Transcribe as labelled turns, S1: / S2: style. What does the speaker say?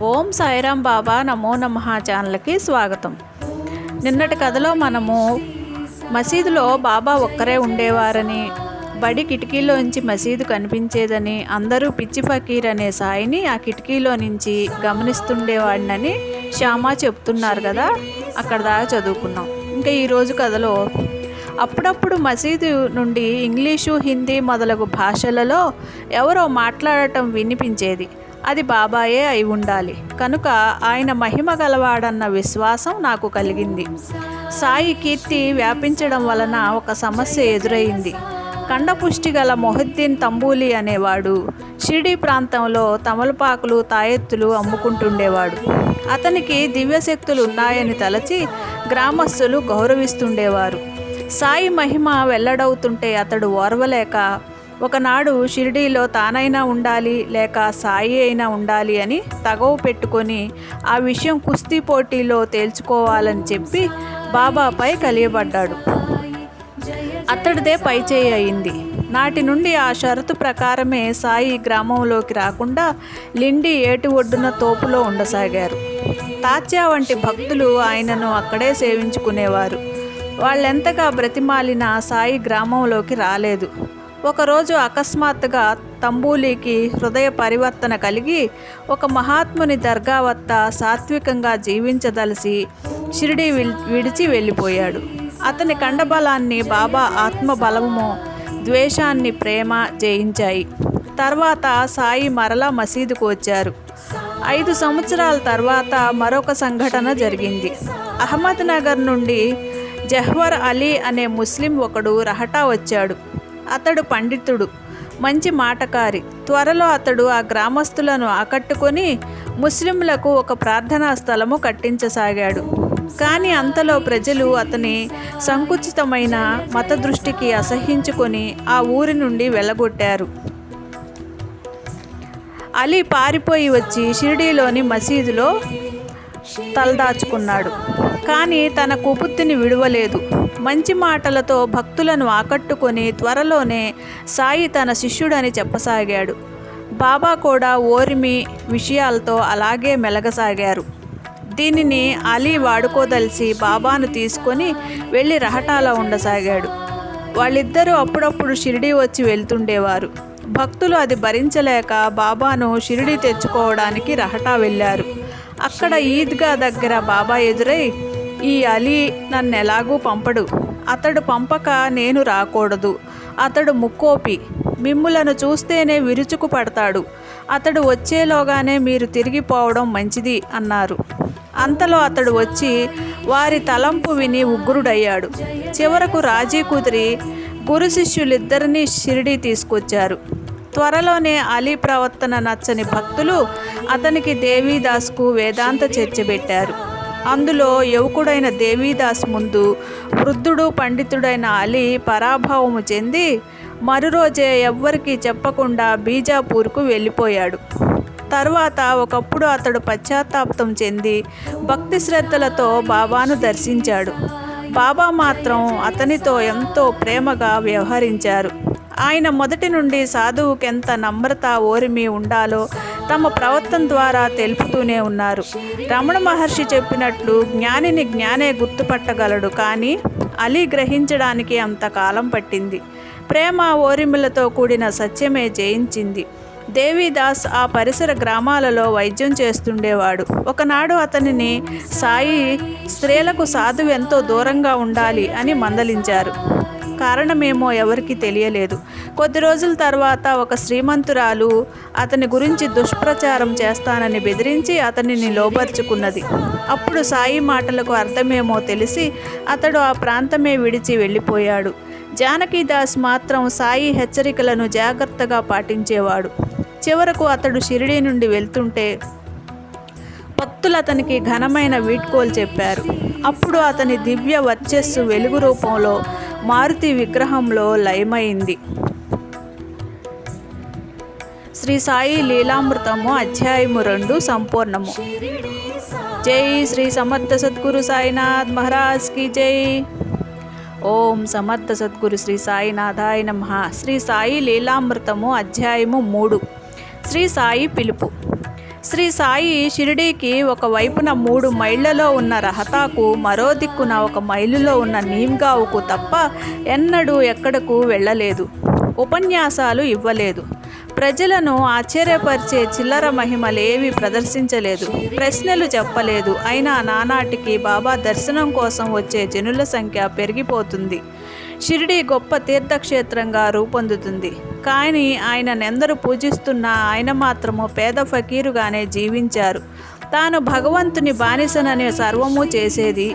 S1: ఓం సాయిరాం బాబా నమో నమః ఛానల్కి స్వాగతం. నిన్నటి కథలో మనము మసీదులో బాబా ఒక్కరే ఉండేవారని, బడి కిటికీలోంచి మసీదు కనిపించేదని, అందరూ పిచ్చి ఫకీర్ అనే సాయిని ఆ కిటికీలో నుంచి గమనిస్తుండేవాడినని శ్యామ చెప్తున్నారు కదా, అక్కడ దాకా చదువుకున్నాం. ఇంకా ఈరోజు కథలో అప్పుడప్పుడు మసీదు నుండి ఇంగ్లీషు, హిందీ మొదలగు భాషలలో ఎవరో మాట్లాడటం వినిపించేది. అది బాబాయే అయి ఉండాలి కనుక ఆయన మహిమ గలవాడన్న విశ్వాసం నాకు కలిగింది. సాయి కీర్తి వ్యాపించడం వలన ఒక సమస్య ఎదురైంది. కండపుష్టి గల మొహద్దీన్ తంబూలి అనేవాడు షిరిడీ ప్రాంతంలో తమలపాకులు, తాయెత్తులు అమ్ముకుంటుండేవాడు. అతనికి దివ్యశక్తులు ఉన్నాయని తలచి గ్రామస్తులు గౌరవిస్తుండేవారు. సాయి మహిమ వెల్లడవుతుంటే అతడు ఓర్వలేక ఒకనాడు షిరిడీలో తానైనా ఉండాలి లేక సాయి అయినా ఉండాలి అని తగవు పెట్టుకొని ఆ విషయం కుస్తీ పోటీలో తేల్చుకోవాలని చెప్పి బాబాపై కలియబడ్డాడు. అతడిదే పైచేయి అయింది. నాటి నుండి ఆ షరతు ప్రకారమే సాయి గ్రామంలోకి రాకుండా లిండి ఏటి ఒడ్డున తోపులో ఉండసాగారు. తాత్యా వంటి భక్తులు ఆయనను అక్కడే సేవించుకునేవారు. వాళ్ళెంతగా బ్రతిమాలినా సాయి గ్రామంలోకి రాలేదు. ఒకరోజు అకస్మాత్తుగా తంబూలీకి హృదయ పరివర్తన కలిగి ఒక మహాత్ముని దర్గా వద్ద సాత్వికంగా జీవించదలిసి షిరిడీ విడిచి వెళ్ళిపోయాడు. అతని కండబలాన్ని బాబా ఆత్మబలము, ద్వేషాన్ని ప్రేమ జయించాయి. తర్వాత సాయి మరలా మసీదుకు వచ్చారు. 5 సంవత్సరాల తర్వాత మరొక సంఘటన జరిగింది. అహ్మద్ నగర్ నుండి జహ్వర్ అలీ అనే ముస్లిం ఒకడు రహటా వచ్చాడు. అతడు పండితుడు, మంచి మాటకారి. త్వరలో అతడు ఆ గ్రామస్తులను ఆకట్టుకొని ముస్లింలకు ఒక ప్రార్థనా స్థలము కట్టించసాగాడు. కానీ అంతలో ప్రజలు అతని సంకుచితమైన మత దృష్టికి అసహ్యించుకొని ఆ ఊరి నుండి వెళ్ళగొట్టారు. అలీ పారిపోయి వచ్చి షిరిడీలోని మసీదులో తలదాచుకున్నాడు. కానీ తన కుబుద్ధిని విడువలేదు. మంచి మాటలతో భక్తులను ఆకట్టుకొని త్వరలోనే సాయి తన శిష్యుడని చెప్పసాగాడు. బాబా కూడా ఓరిమి విషయాలతో అలాగే మెలగసాగారు. దీనిని అలీ వాడుకోదలిసి బాబాను తీసుకొని వెళ్ళి రహటాలో ఉండసాగాడు. వాళ్ళిద్దరూ అప్పుడప్పుడు షిరిడీ వచ్చి వెళ్తుండేవారు. భక్తులు అది భరించలేక బాబాను షిరిడీ తెచ్చుకోవడానికి రహటా వెళ్ళారు. అక్కడ ఈద్గా దగ్గర బాబా ఎదురై, ఈ అలీ నన్నెలాగూ పంపడు, అతడు పంపక నేను రాకూడదు, అతడు ముక్కోపి, మిమ్ములను చూస్తేనే విరుచుకు పడతాడు, అతడు వచ్చేలోగానే మీరు తిరిగిపోవడం మంచిది అన్నారు. అంతలో అతడు వచ్చి వారి తలంపు విని ఉగ్రుడయ్యాడు. చివరకు రాజీ కుదిరి గురు శిష్యులిద్దరినీ షిరిడీ తీసుకొచ్చారు. త్వరలోనే అలీ ప్రవర్తన నచ్చని భక్తులు అతనికి దేవీదాస్కు వేదాంత చర్చ పెట్టారు. అందులో యువకుడైన దేవీదాస్ ముందు వృద్ధుడు పండితుడైన అలీ పరాభవము చెంది మరురోజే ఎవ్వరికీ చెప్పకుండా బీజాపూర్కు వెళ్ళిపోయాడు. తర్వాత ఒకప్పుడు అతడు పశ్చాత్తాపం చెంది భక్తి శ్రద్ధలతో బాబాను దర్శించాడు. బాబా మాత్రం అతనితో ఎంతో ప్రేమగా వ్యవహరించారు. ఆయన మొదటి నుండి సాధువుకెంత నమ్రత, ఓరిమి ఉండాలో తమ ప్రవర్తన ద్వారా తెలుపుతూనే ఉన్నారు. రమణ మహర్షి చెప్పినట్లు జ్ఞానిని జ్ఞానే గుర్తుపట్టగలడు, కానీ అలీ గ్రహించడానికి అంతకాలం పట్టింది. ప్రేమ, ఓరిమిలతో కూడిన సత్యమే జయించింది. దేవీదాస్ ఆ పరిసర గ్రామాలలో వైద్యం చేస్తుండేవాడు. ఒకనాడు అతనిని సాయి స్త్రీలకు సాధువు ఎంతో దూరంగా ఉండాలి అని మందలించారు. కారణమేమో ఎవరికి తెలియలేదు. కొద్ది రోజుల తర్వాత ఒక శ్రీమంతురాలు అతని గురించి దుష్ప్రచారం చేస్తానని బెదిరించి అతనిని లోబర్చుకున్నది. అప్పుడు సాయి మాటలకు అర్థమేమో తెలిసి అతడు ఆ ప్రాంతమే విడిచి వెళ్ళిపోయాడు. జానకీదాస్ మాత్రం సాయి హెచ్చరికలను జాగ్రత్తగా పాటించేవాడు. చివరకు అతడు షిరిడీ నుండి వెళ్తుంటే భక్తులు అతనికి ఘనమైన వీడ్కోలు చెప్పారు. అప్పుడు అతని దివ్య వర్చస్సు వెలుగు రూపంలో మారుతి విగ్రహంలో లయమైంది. శ్రీ సాయి లీలామృతము అధ్యాయము 2 సంపూర్ణము. జై శ్రీ సమర్థ సద్గురు సాయినాథ్ మహారాజ్ కి జై. ఓం సమర్థ సద్గురు శ్రీ సాయినాథాయ నమః. శ్రీ సాయి లీలామృతము అధ్యాయము 3. శ్రీ సాయి పిలుపు. శ్రీ సాయి షిరిడీకి ఒక వైపున 3 మైళ్ళలో ఉన్న రహతాకు, మరో దిక్కున 1 మైలులో ఉన్న నీమ్గావ్కు తప్ప ఎన్నడూ ఎక్కడకు వెళ్ళలేదు. ఉపన్యాసాలు ఇవ్వలేదు. ప్రజలను ఆశ్చర్యపరిచే చిల్లర మహిమలేవి ప్రదర్శించలేదు. ప్రశ్నలు చెప్పలేదు. అయినా నానాటికి బాబా దర్శనం కోసం వచ్చే జనుల సంఖ్య పెరిగిపోతుంది. షిరిడీ గొప్ప తీర్థక్షేత్రంగా రూపొందుతుంది. కానీ ఆయననెందరూ పూజిస్తున్నా ఆయన మాత్రము పేద ఫకీరుగానే జీవించారు. తాను భగవంతుని బానిసనని సర్వము చేసేది